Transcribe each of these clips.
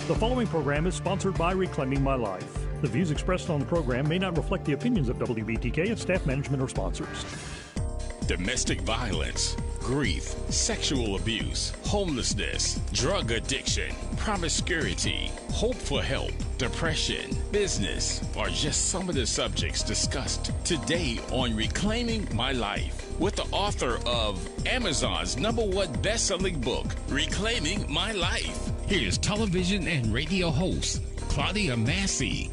The following program is sponsored by Reclaiming My Life. The views expressed on the program may not reflect the opinions of WBTK, its staff, management, or sponsors. Domestic violence, grief, sexual abuse, homelessness, drug addiction, promiscuity, hope for help, depression, business are just some of the subjects discussed today on Reclaiming My Life with the author of Amazon's #1 best-selling book, Reclaiming My Life. Here's television and radio host Claudia Massey.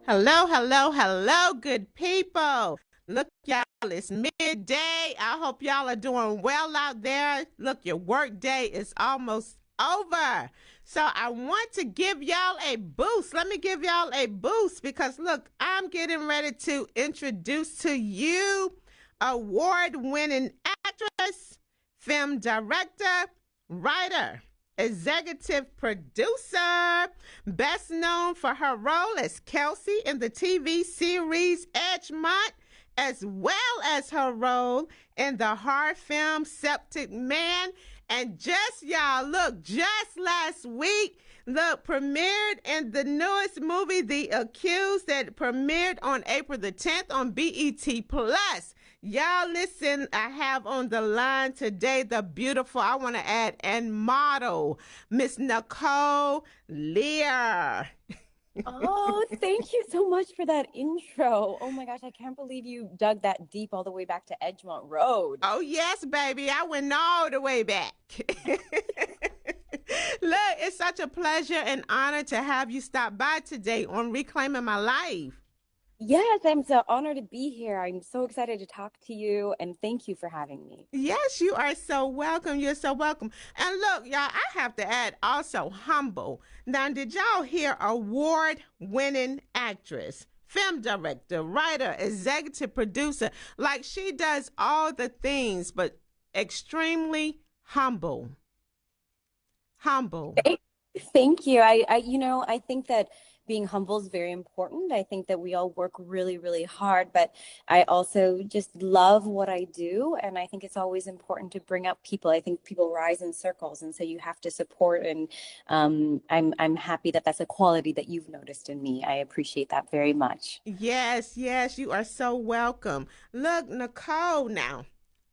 Hello, hello, hello, good people. Look, y'all, it's midday. I hope y'all are doing well out there. Look, your work day is almost over. So I want to give y'all a boost. Let me give y'all a boost because, look, I'm getting ready to introduce to you award-winning actress, film director, writer, executive producer, best known for her role as Kelsey in the TV series Edgemont, as well as her role in the horror film Septic Man. And just, y'all, look, just last week, look, premiered in the newest movie, The Accused, that premiered on April the 10th on BET Plus. Y'all listen, I have on the line today the beautiful, I want to add, and model, Miss Nicole Leier. Oh, thank you so much for that intro. Oh my gosh, I can't believe you dug that deep all the way back to Edgemont Road. Oh, yes, baby. I went all the way back. Look, it's such a pleasure and honor to have you stop by today on Reclaiming My Life. Yes, I'm so honored to be here. I'm so excited to talk to you, and thank you for having me. Yes, you are so welcome. You're so welcome. And look, y'all, I have to add also humble. Now, did y'all hear award-winning actress, film director, writer, executive producer? Like, she does all the things, but extremely humble. Humble. Thank you. I think that being humble is very important. I think that we all work really, really hard, but I also just love what I do. And I think it's always important to bring up people. I think people rise in circles. And so you have to support. And I'm happy that that's a quality that you've noticed in me. I appreciate that very much. Yes, yes, you are so welcome. Look, Nicole, now,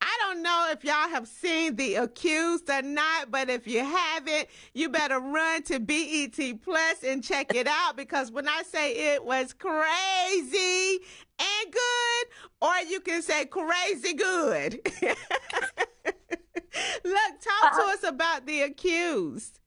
I don't know if y'all have seen The Accused or not, but if you haven't, you better run to BET Plus and check it out, because when I say it was crazy and good, or you can say crazy good. Look, talk to us about The Accused.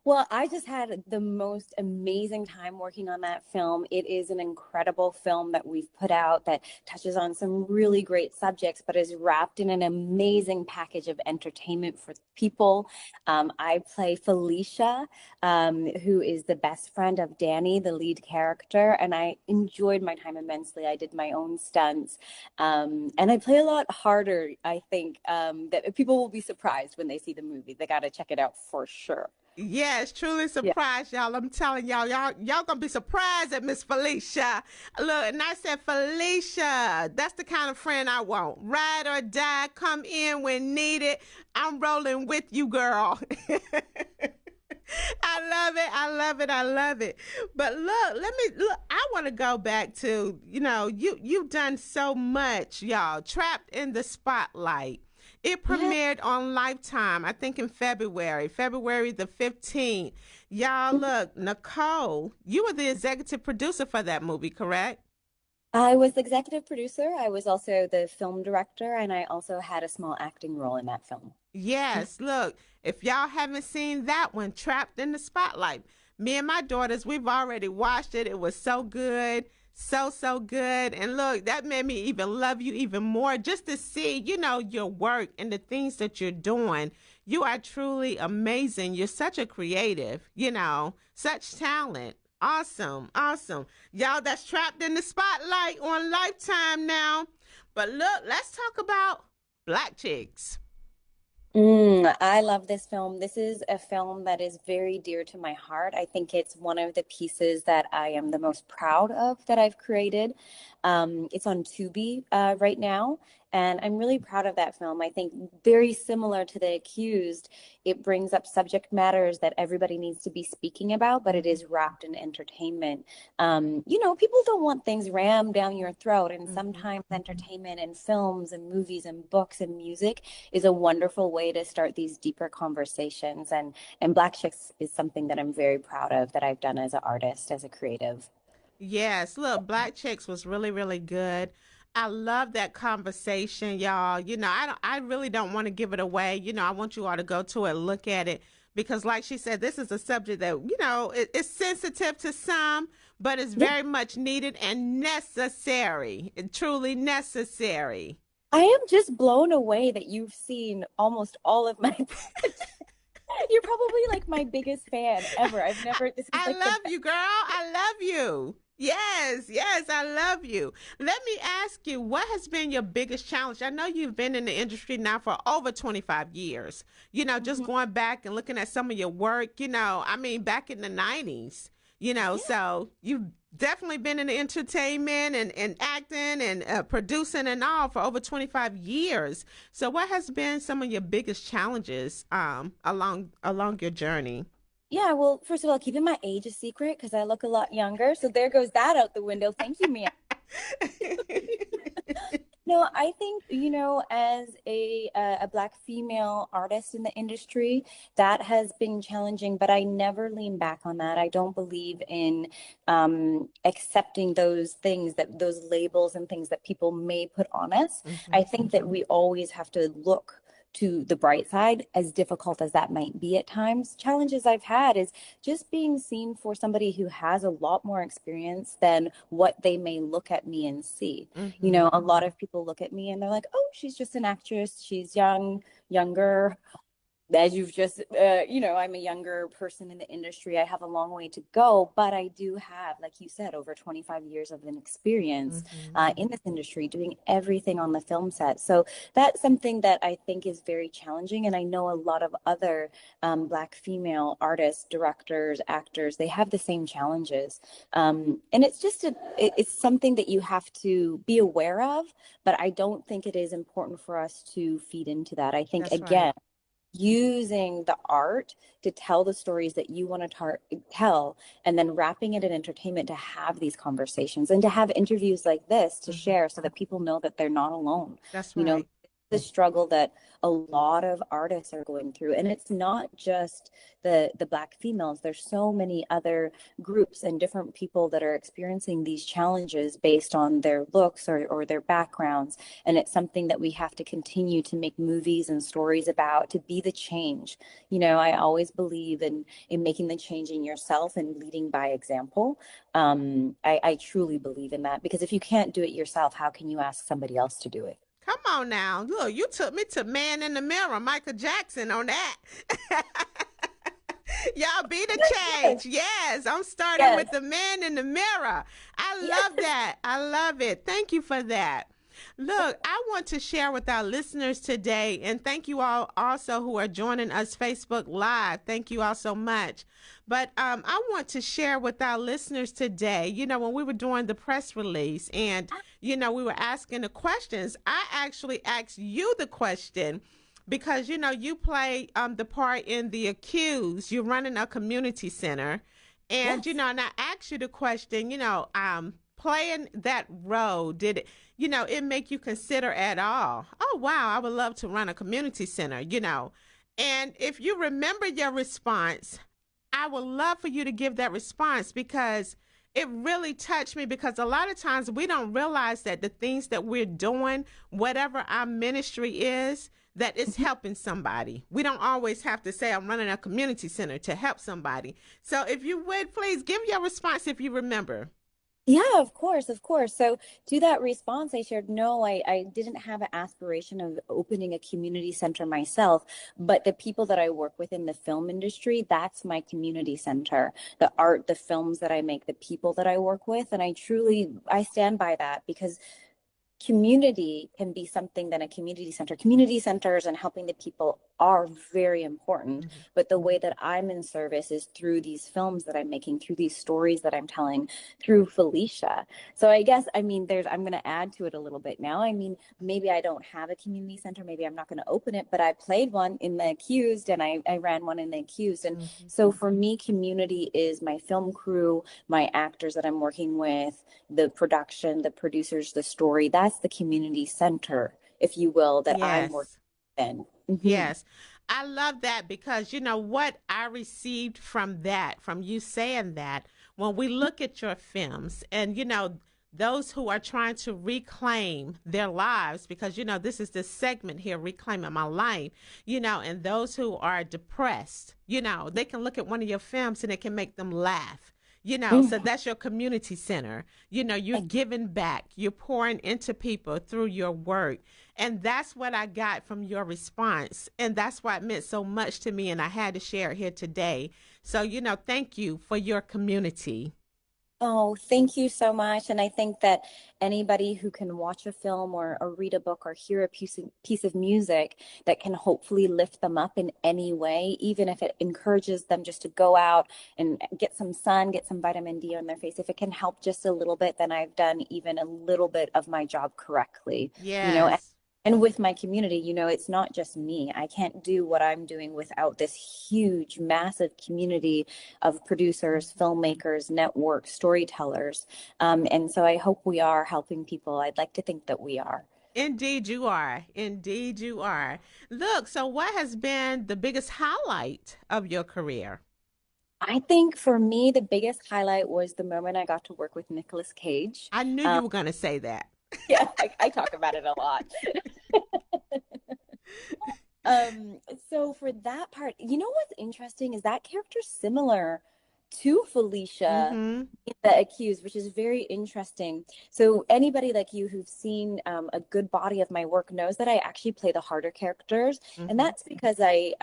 Well, I just had the most amazing time working on that film. It is an incredible film that we've put out that touches on some really great subjects, but is wrapped in an amazing package of entertainment for people. I play Felicia, who is the best friend of Danny, the lead character, and I enjoyed my time immensely. I did my own stunts, and I play a lot harder, I think, that people will be surprised when they see the movie. They got to check it out for sure. Yes, truly surprised, y'all. I'm telling y'all gonna be surprised at Miss Felicia. Look, and I said, Felicia, that's the kind of friend I want. Ride or die, come in when needed. I'm rolling with you, girl. I love it. I love it. I love it. But look, I want to go back to, you've done so much, y'all. Trapped in the Spotlight. It premiered on Lifetime, I think in February the 15th. Y'all, look, Nicole, you were the executive producer for that movie, correct? I was the executive producer. I was also the film director, and I also had a small acting role in that film. Yes, look, if y'all haven't seen that one, Trapped in the Spotlight, me and my daughters, we've already watched it. It was so good. So good. And look, that made me even love you even more, just to see, your work and the things that you're doing. You are truly amazing. You're such a creative, such talent. Awesome. Y'all, that's Trapped in the Spotlight on Lifetime now. But look, let's talk about Black Chicks. I love this film. This is a film that is very dear to my heart. I think it's one of the pieces that I am the most proud of that I've created. It's on Tubi right now, And I'm really proud of that film. I think very similar to The Accused, it brings up subject matters that everybody needs to be speaking about, but it is wrapped in entertainment. People don't want things rammed down your throat, and sometimes entertainment and films and movies and books and music is a wonderful way to start these deeper conversations. And Black Chicks is something that I'm very proud of, that I've done as an artist, as a creative. Yes, look, Black Chicks was really, really good. I love that conversation, y'all. I really don't want to give it away. I want you all to go to it, look at it, because like she said, this is a subject that, it's sensitive to some, but it's Yeah. very much needed and necessary, truly necessary. I am just blown away that you've seen almost all of my You're probably like my biggest fan ever. This is I like the love best. you, girl. I love you. Yes, yes, I love you. Let me ask you, what has been your biggest challenge? I know you've been in the industry now for over 25 years. Just Mhm. going back and looking at some of your work, I mean, back in the 90s, Yeah. so you've definitely been in the entertainment and acting and producing and all for over 25 years. So what has been some of your biggest challenges along your journey? Yeah, well, first of all, keeping my age a secret because I look a lot younger. So there goes that out the window. Thank you, Mia. No, I think, as a Black female artist in the industry, that has been challenging, but I never lean back on that. I don't believe in accepting those things, that those labels and things that people may put on us. I Mhm. think that we always have to look to the bright side, as difficult as that might be at times. Challenges I've had is just being seen for somebody who has a lot more experience than what they may look at me and see. Mhm. A lot of people look at me and they're like, oh, she's just an actress. She's young, younger. As you've just, I'm a younger person in the industry. I have a long way to go, but I do have, like you said, over 25 years of an experience Mhm. in this industry, doing everything on the film set. So that's something that I think is very challenging. And I know a lot of other Black female artists, directors, actors, they have the same challenges. And it's just, it's something that you have to be aware of, but I don't think it is important for us to feed into that. I think, That's right. again, using the art to tell the stories that you want to tell, and then wrapping it in entertainment to have these conversations and to have interviews like this to Mhm. share so that people know that they're not alone. That's you know right. the struggle that a lot of artists are going through, and it's not just the Black females. There's so many other groups and different people that are experiencing these challenges based on their looks or their backgrounds, and it's something that we have to continue to make movies and stories about, to be the change. I always believe in making the change in yourself and leading by example. I truly believe in that, because if you can't do it yourself, how can you ask somebody else to do it? Come on now. Look, you took me to Man in the Mirror, Michael Jackson on that. Y'all be the Yes, change. Yes, I'm starting yes, with the Man in the Mirror. I love yes. that. I love it. Thank you for that. Look, I want to share with our listeners today, and thank you all also who are joining us Facebook Live. Thank you all so much. But I want to share with our listeners today, when we were doing the press release and, we were asking the questions, I actually asked you the question because, you play the part in The Accused. You're running a community center. And, Yes. and I asked you the question, playing that role, did it, it make you consider at all, oh, wow, I would love to run a community center. And if you remember your response, I would love for you to give that response because it really touched me because a lot of times we don't realize that the things that we're doing, whatever our ministry is, that it's helping somebody. We don't always have to say I'm running a community center to help somebody. So if you would please give your response if you remember. Yeah, of course, of course. So to that response, I shared, no, I didn't have an aspiration of opening a community center myself, but the people that I work with in the film industry, that's my community center. The art, the films that I make, the people that I work with. And I stand by that, because community can be something that a community centers and helping the people are very important, Mhm. but the way that I'm in service is through these films that I'm making, through these stories that I'm telling, through Felicia. So I guess, I mean, I'm going to add to it a little bit now. I mean, maybe I don't have a community center, maybe I'm not going to open it, but I played one in The Accused, and I ran one in The Accused. And Mhm. so for me, community is my film crew, my actors that I'm working with, the production, the producers, the story. That's the community center, if you will, that I'm working Yes. in. Mhm. Yes. I love that because you know what I received from that, from you saying that, when we look at your films and, you know, those who are trying to reclaim their lives, because, you know, this is this segment here, Reclaiming My Life, you know, and those who are depressed, you know, they can look at one of your films and it can make them laugh. You know, so Mhm. that's your community center. You know, you're giving back, you're pouring into people through your work. And that's what I got from your response. And that's why it meant so much to me. And I had to share it here today. So, you know, thank you for your community. Oh, thank you so much. And I think that anybody who can watch a film or read a book or hear a piece of music that can hopefully lift them up in any way, even if it encourages them just to go out and get some sun, get some vitamin D on their face, if it can help just a little bit, then I've done even a little bit of my job correctly. You know, Yes. and with my community, you know, it's not just me. I can't do what I'm doing without this huge, massive community of producers, filmmakers, network, storytellers. And so I hope we are helping people. I'd like to think that we are. Indeed, you are. Indeed, you are. Look, so what has been the biggest highlight of your career? I think for me, the biggest highlight was the moment I got to work with Nicolas Cage. I knew Um, you were going to say that. yeah, I talk about it a lot. Um, so for that part, you know what's interesting is that character's similar to Felicia Mm-hmm. in The Accused, which is very interesting. So anybody like you who've seen a good body of my work knows that I actually play the harder characters, and Mm-hmm. that's because I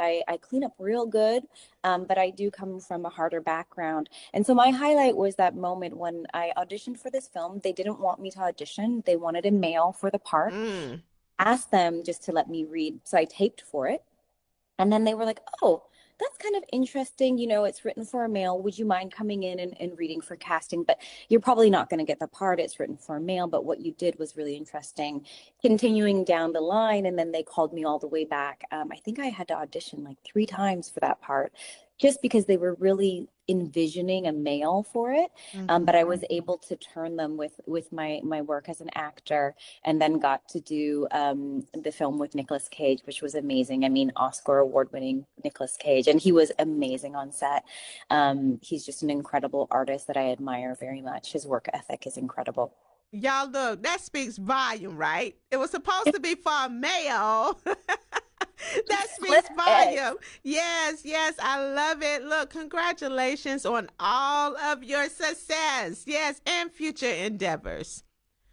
clean up real good, but I do come from a harder background. And so my highlight was that moment when I auditioned for this film. They didn't want me to audition; they wanted a male for the part. Mm. Asked them just to let me read, so I taped for it. And then they were like, oh, that's kind of interesting. You know, it's written for a male. Would you mind coming in and reading for casting? But you're probably not going to get the part. It's written for a male. But what you did was really interesting. Continuing down the line, and then they called me all the way back. I think I had to audition like 3 times for that part just because they were really envisioning a male for it. Mm-hmm. But I was able to turn them with my work as an actor, and then got to do the film with Nicolas Cage, which was amazing. I mean, Oscar award-winning Nicolas Cage, and he was amazing on set. He's just an incredible artist that I admire very much. His work ethic is incredible. Y'all, look, that speaks volume, right? It was supposed to be for a male. That speaks Flip it. volume. Yes, yes, I love it. Look, congratulations on all of your success. Yes, and future endeavors.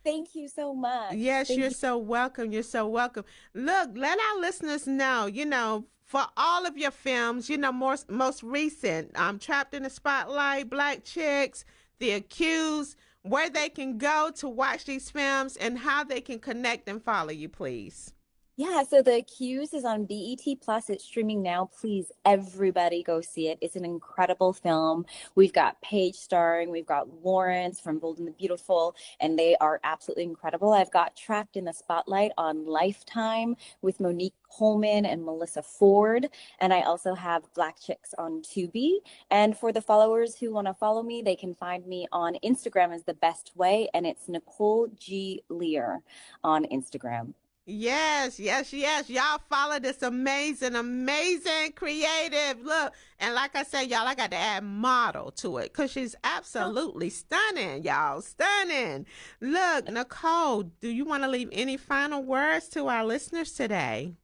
Thank you so much. Yes, Thank you're you. so welcome. You're so welcome. Look, let our listeners know, you know, for all of your films, you know, most recent, Trapped in the Spotlight, Black Chicks, The Accused, where they can go to watch these films and how they can connect and follow you, please. Yeah, so The Accused is on BET Plus. It's streaming now. Please, everybody go see it. It's an incredible film. We've got Paige starring, we've got Lawrence from Bold and the Beautiful, and they are absolutely incredible. I've got Trapped in the Spotlight on Lifetime with Monique Coleman and Melissa Ford. And I also have Black Chicks on Tubi. And for the followers who want to follow me, they can find me on Instagram is the best way, and it's Nicole G. Leier on Instagram. Yes, yes, yes. Y'all follow this amazing, amazing creative look. And like I said, y'all, I got to add model to it because she's absolutely stunning, y'all. Stunning. Look, Nicole, do you want to leave any final words to our listeners today?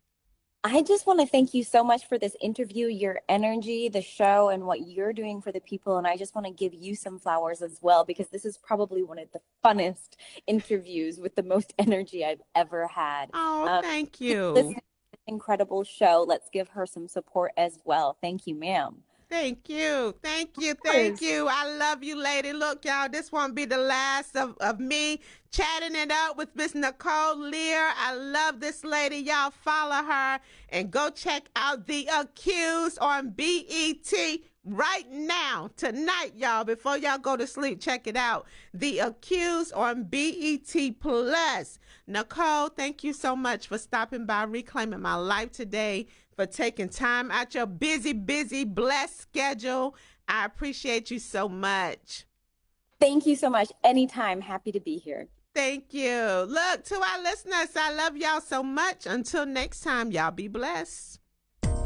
I just want to thank you so much for this interview, your energy, the show, and what you're doing for the people. And I just want to give you some flowers as well, because this is probably one of the funnest interviews with the most energy I've ever had. Oh, Um, thank keep you. listening to this incredible show. Let's give her some support as well. Thank you, ma'am. Thank you. Thank you. Thank you. I love you, lady. Look, y'all, this won't be the last of me chatting it up with Miss Nicole Leier. I love this lady. Y'all follow her and go check out The Accused on BET right now, tonight, y'all, before y'all go to sleep. Check it out. The Accused on BET Plus. Nicole, thank you so much for stopping by, reclaiming my life today, for taking time out your busy, blessed schedule. I appreciate you so much. Thank you so much. Anytime. Happy to be here. Thank you. Look, to our listeners, I love y'all so much. Until next time, y'all be blessed.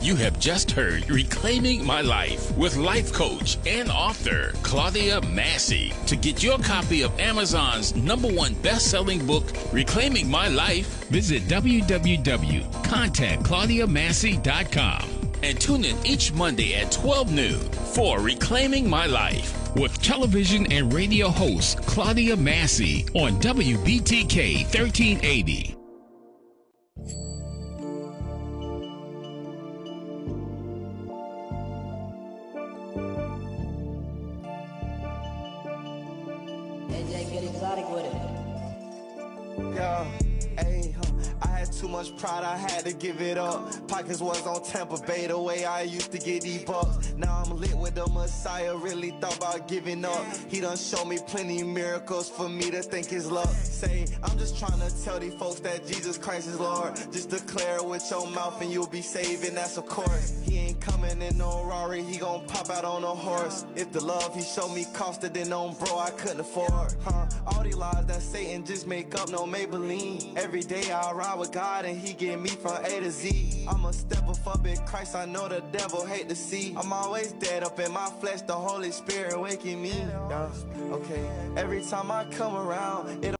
You have just heard Reclaiming My Life with life coach and author Claudia Massey. To get your copy of Amazon's #1 best-selling book, Reclaiming My Life, visit www.contactclaudiamassey.com and tune in each Monday at 12 noon for Reclaiming My Life with television and radio host Claudia Massey on WBTK 1380. Get exotic with it. Yeah, ayy, I had too much pride, I had to give it up. Pockets was on Tampa Bay the way I used to get these bucks. Now I'm lit with the Messiah, really thought about giving up. He done showed me plenty miracles for me to think his luck. Say, I'm just trying to tell these folks that Jesus Christ is Lord. Just declare it with your mouth and you'll be saved, and that's of course. He ain't coming in no Rari, he gon' pop out on a horse. If the love he showed me costed, then on bro I couldn't afford. All these lies that Satan just make up, no Maybelline. Every day I ride with God and he get me from A to Z. I'm a step up in Christ, I know the devil hate to see. I'm always dead up in my flesh, the Holy Spirit waking me. Okay, every time I come around, it